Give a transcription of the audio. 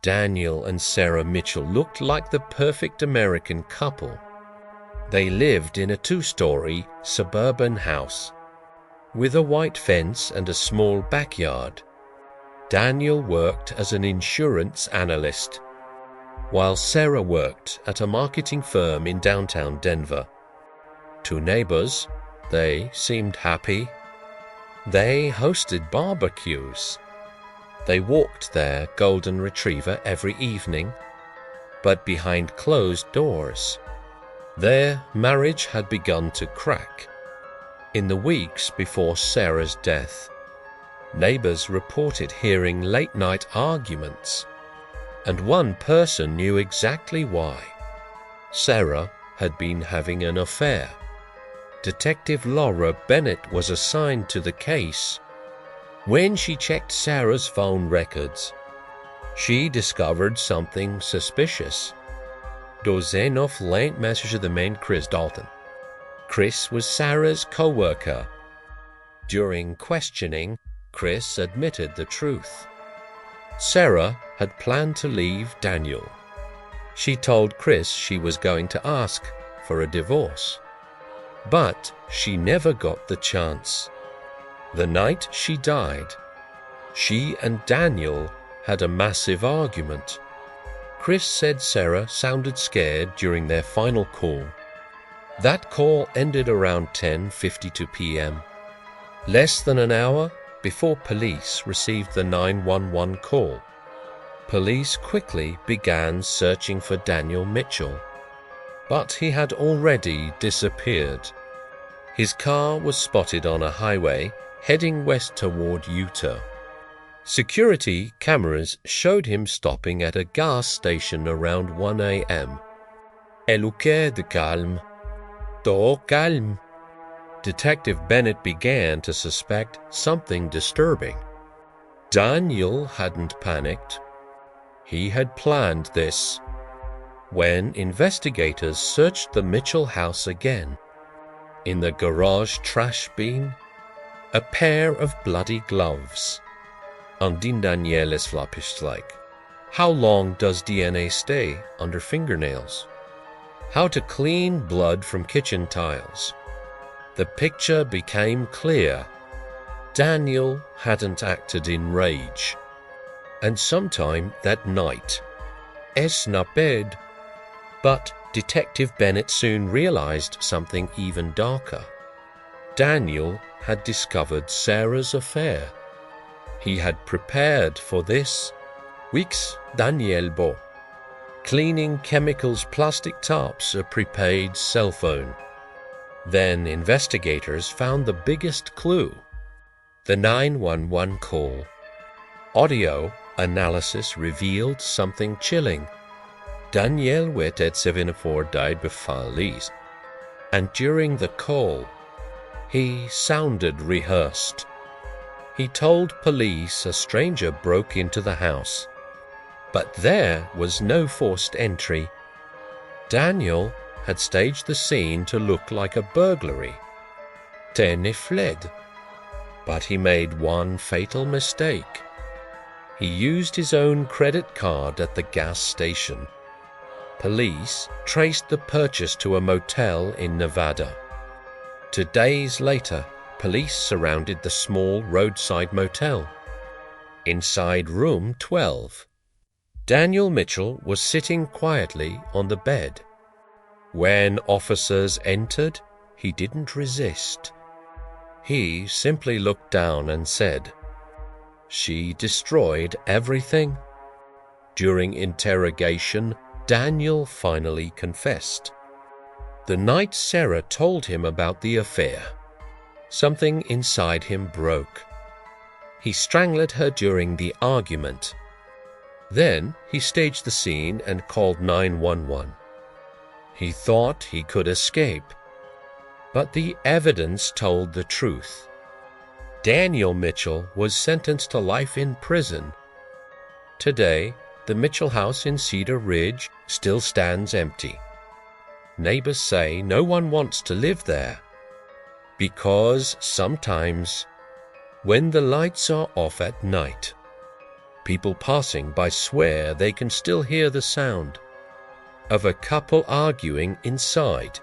Daniel and Sarah Mitchell looked like the perfect American couple. They lived in a two-story suburban house with a white fence and a small backyard. Daniel worked as an insurance analyst, while Sarah worked at a marketing firm in downtown Denver. To neighbors, they seemed happy. They hosted barbecues. They walked their golden retriever every evening, but behind closed doors. Their marriage had begun to crack. In the weeks before Sarah's death, neighbors reported hearing late-night arguments, and one person knew exactly why. Sarah had been having an affair. Detective Laura Bennett was assigned to the case. When she checked Sarah's phone records, she discovered something suspicious. Dozen of late messages the man Chris Dalton. Chris was Sarah's co-worker. During questioning, Chris admitted the truth. Sarah had planned to leave Daniel. She told Chris she was going to ask for a divorce, but she never got the chance. The night she died, she and Daniel had a massive argument. Chris said Sarah sounded scared during their final call. That call ended around 10:52 p.m., less than an hour before police received the 911 call. Police quickly began searching for Daniel Mitchell, but he had already disappeared. His car was spotted on a highway heading west toward Utah. Security cameras showed him stopping at a gas station around 1 a.m. Eluqué de calme. Todo calme. Detective Bennett began to suspect something disturbing. Daniel hadn't panicked. He had planned this. When investigators searched the Mitchell house again, in the garage trash bin, a pair of bloody gloves. Undine Daniel flappished like, how long does DNA stay under fingernails? How to clean blood from kitchen tiles. The picture became clear. Daniel hadn't acted in rage. And sometime that night, es naped. But Detective Bennett soon realized something even darker. Daniel had discovered Sarah's affair. He had prepared for this. Weeks Daniel Bo. Cleaning chemicals, plastic tarps, a prepaid cell phone. Then investigators found the biggest clue. The 911 call. Audio analysis revealed something chilling. Daniel Wettet 74 died before Lise. And during the call, he sounded rehearsed. He told police a stranger broke into the house, but there was no forced entry. Daniel had staged the scene to look like a burglary. Tene fled, but he made one fatal mistake. He used his own credit card at the gas station. Police traced the purchase to a motel in Nevada. 2 days later, police surrounded the small roadside motel. Inside room 12, Daniel Mitchell was sitting quietly on the bed. When officers entered, he didn't resist. He simply looked down and said, "She destroyed everything." During interrogation, Daniel finally confessed. The night Sarah told him about the affair, something inside him broke. He strangled her during the argument. Then he staged the scene and called 911. He thought he could escape, but the evidence told the truth. Daniel Mitchell was sentenced to life in prison. Today, the Mitchell house in Cedar Ridge still stands empty. Neighbors say no one wants to live there, because sometimes, when the lights are off at night, People passing by swear they can still hear the sound of a couple arguing inside